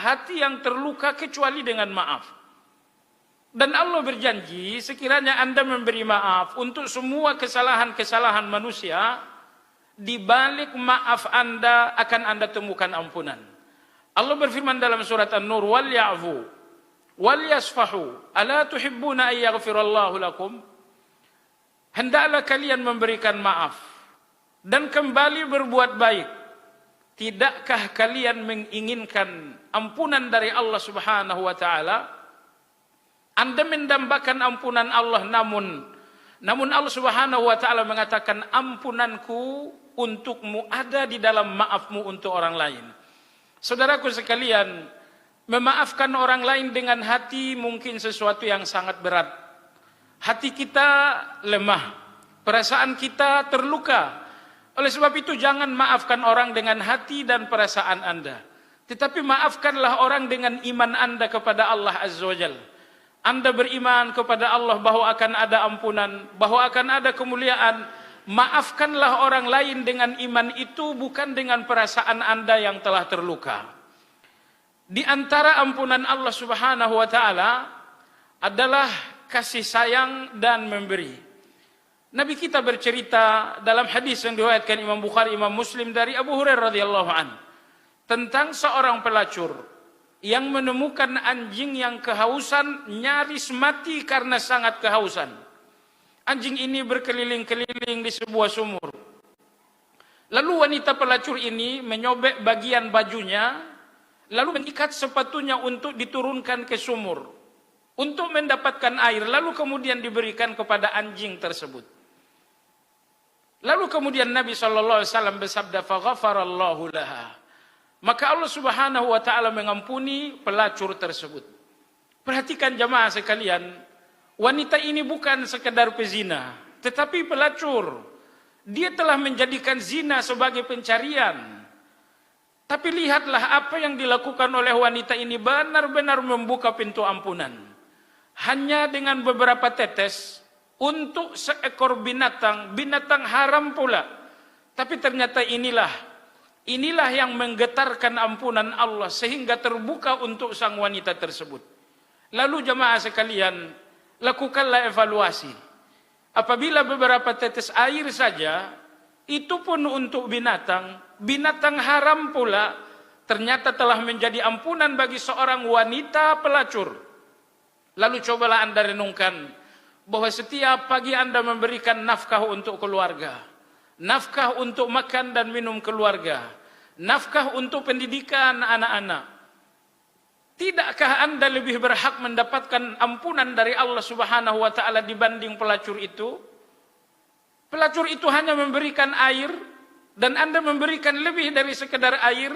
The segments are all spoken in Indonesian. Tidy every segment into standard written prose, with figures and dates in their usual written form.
hati yang terluka kecuali dengan maaf. Dan Allah berjanji sekiranya Anda memberi maaf untuk semua kesalahan-kesalahan manusia, di balik maaf Anda akan Anda temukan ampunan. Allah berfirman dalam surat An-Nur, wal ya'fu wal yasfahu ala tuhibbuna ay yaghfirallahu lakum. Hendaklah kalian memberikan maaf dan kembali berbuat baik. Tidakkah kalian menginginkan ampunan dari Allah Subhanahu wa taala? Anda mendambakan ampunan Allah, namun Allah Subhanahu wa taala mengatakan ampunanku untukmu ada di dalam maafmu untuk orang lain. Saudaraku sekalian, memaafkan orang lain dengan hati mungkin sesuatu yang sangat berat. Hati kita lemah, perasaan kita terluka. Oleh sebab itu jangan maafkan orang dengan hati dan perasaan Anda, tetapi maafkanlah orang dengan iman Anda kepada Allah Azza wa Jalla. Anda beriman kepada Allah bahwa akan ada ampunan, bahwa akan ada kemuliaan. Maafkanlah orang lain dengan iman itu, bukan dengan perasaan Anda yang telah terluka. Di antara ampunan Allah Subhanahu wa taala adalah kasih sayang dan memberi. Nabi kita bercerita dalam hadis yang diriwayatkan Imam Bukhari, Imam Muslim dari Abu Hurairah radhiyallahu anhu tentang seorang pelacur yang menemukan anjing yang kehausan, nyaris mati karena sangat kehausan. Anjing ini berkeliling-keliling di sebuah sumur. Lalu wanita pelacur ini menyobek bagian bajunya, lalu mengikat sepatunya untuk diturunkan ke sumur untuk mendapatkan air, lalu kemudian diberikan kepada anjing tersebut. Lalu kemudian Nabi SAW bersabda, "Faghafarallahu laha." Maka Allah Subhanahu wa taala mengampuni pelacur tersebut. Perhatikan jamaah sekalian, wanita ini bukan sekedar pezina, tetapi pelacur. Dia telah menjadikan zina sebagai pencarian. Tapi lihatlah apa yang dilakukan oleh wanita ini benar-benar membuka pintu ampunan. Hanya dengan beberapa tetes untuk seekor binatang haram pula. Tapi ternyata inilah yang menggetarkan ampunan Allah sehingga terbuka untuk sang wanita tersebut. Lalu jemaah sekalian, lakukanlah evaluasi. Apabila beberapa tetes air saja, itu pun untuk binatang haram pula, ternyata telah menjadi ampunan bagi seorang wanita pelacur. Lalu cobalah Anda renungkan bahwa setiap pagi Anda memberikan nafkah untuk keluarga, nafkah untuk makan dan minum keluarga, nafkah untuk pendidikan anak-anak. Tidakkah Anda lebih berhak mendapatkan ampunan dari Allah Subhanahu wa taala dibanding pelacur itu? Pelacur itu hanya memberikan air dan Anda memberikan lebih dari sekedar air.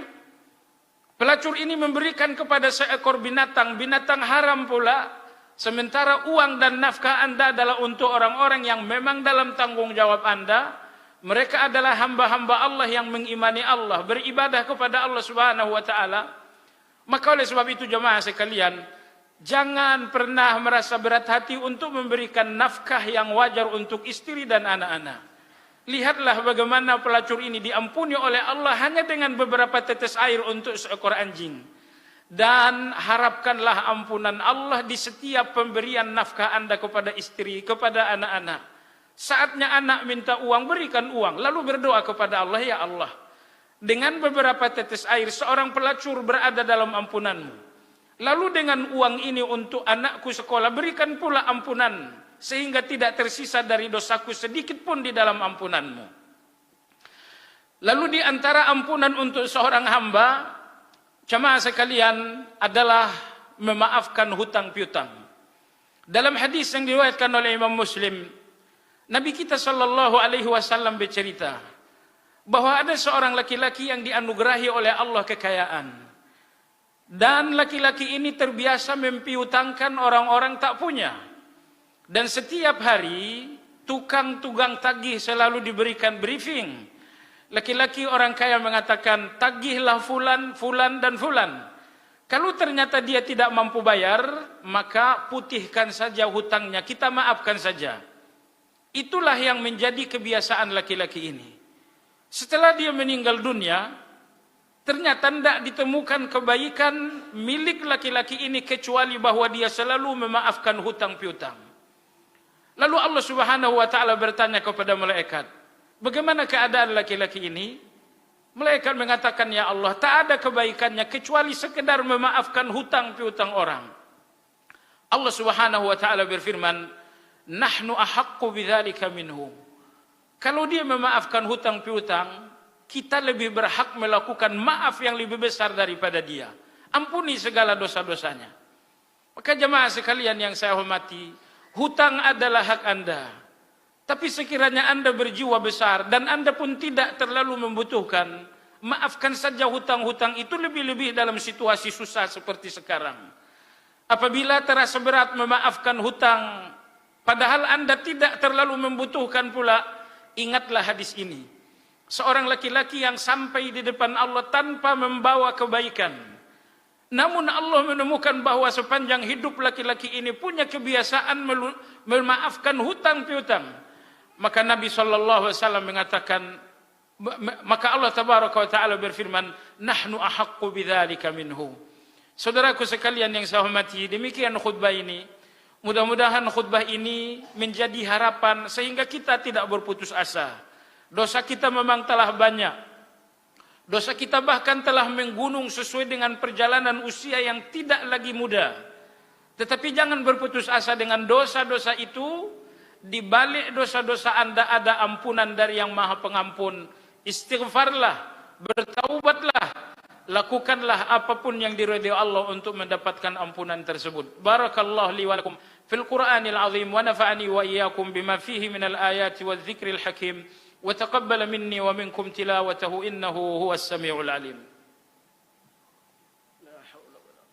Pelacur ini memberikan kepada seekor binatang haram pula, sementara uang dan nafkah Anda adalah untuk orang-orang yang memang dalam tanggung jawab Anda. Mereka adalah hamba-hamba Allah yang mengimani Allah, beribadah kepada Allah Subhanahu wa taala. Maka oleh sebab itu jemaah sekalian, jangan pernah merasa berat hati untuk memberikan nafkah yang wajar untuk istri dan anak-anak. Lihatlah bagaimana pelacur ini diampuni oleh Allah hanya dengan beberapa tetes air untuk seekor anjing. Dan harapkanlah ampunan Allah di setiap pemberian nafkah Anda kepada istri, kepada anak-anak. Saatnya anak minta uang, berikan uang, lalu berdoa kepada Allah, ya Allah, dengan beberapa tetes air seorang pelacur berada dalam ampunanmu. Lalu dengan uang ini untuk anakku sekolah, berikan pula ampunan, sehingga tidak tersisa dari dosaku sedikit pun di dalam ampunanmu. Lalu di antara ampunan untuk seorang hamba, jemaah sekalian, adalah memaafkan hutang piutang. Dalam hadis yang diriwayatkan oleh Imam Muslim, Nabi kita sallallahu alaihi wasallam bercerita bahwa ada seorang laki-laki yang dianugerahi oleh Allah kekayaan. Dan laki-laki ini terbiasa mempiutangkan orang-orang tak punya. Dan setiap hari tukang-tukang tagih selalu diberikan briefing. Laki-laki orang kaya mengatakan, tagihlah fulan, fulan dan fulan. Kalau ternyata dia tidak mampu bayar, maka putihkan saja hutangnya, kita maafkan saja. Itulah yang menjadi kebiasaan laki-laki ini. Setelah dia meninggal dunia, Ternyata tidak ditemukan kebaikan milik laki-laki ini kecuali bahwa dia selalu memaafkan hutang piutang. Lalu Allah Subhanahu wa taala bertanya kepada malaikat, "Bagaimana keadaan laki-laki ini?" Malaikat mengatakan, "Ya Allah, tak ada kebaikannya kecuali sekedar memaafkan hutang piutang orang." Allah Subhanahu wa taala berfirman, "Nahnu ahaqqu bidzalika minhu." Kalau dia memaafkan hutang piutang, kita lebih berhak melakukan maaf yang lebih besar daripada dia. Ampuni segala dosa-dosanya. Maka jemaah sekalian yang saya hormati, hutang adalah hak Anda. Tapi sekiranya Anda berjiwa besar dan Anda pun tidak terlalu membutuhkan, maafkan saja hutang-hutang itu, lebih-lebih dalam situasi susah seperti sekarang. Apabila terasa berat memaafkan hutang, padahal Anda tidak terlalu membutuhkan pula, ingatlah hadis ini. Seorang laki-laki yang sampai di depan Allah tanpa membawa kebaikan. Namun Allah menemukan bahwa sepanjang hidup laki-laki ini punya kebiasaan memaafkan hutang piutang. Maka Nabi SAW mengatakan, maka Allah Tabaraka wa Ta'ala berfirman, "Nahnu ahaqqu bidzalika minhu." Saudaraku sekalian yang saya hormati, demikian khutbah ini. Mudah-mudahan khutbah ini menjadi harapan sehingga kita tidak berputus asa. Dosa kita memang telah banyak. Dosa kita bahkan telah menggunung sesuai dengan perjalanan usia yang tidak lagi muda. Tetapi jangan berputus asa dengan dosa-dosa itu. Di balik dosa-dosa Anda ada ampunan dari Yang Maha Pengampun. Istighfarlah, bertaubatlah, lakukanlah apapun yang diridhai Allah untuk mendapatkan ampunan tersebut. Barakallahu li wa lakum fil Qur'anil azim wa nafa'ani wa iyyakum bima fihi minal ayati wadh-dhikril hakim. وتقبل مني ومنكم تلاوته إنه هو السميع العليم. لا حول ولا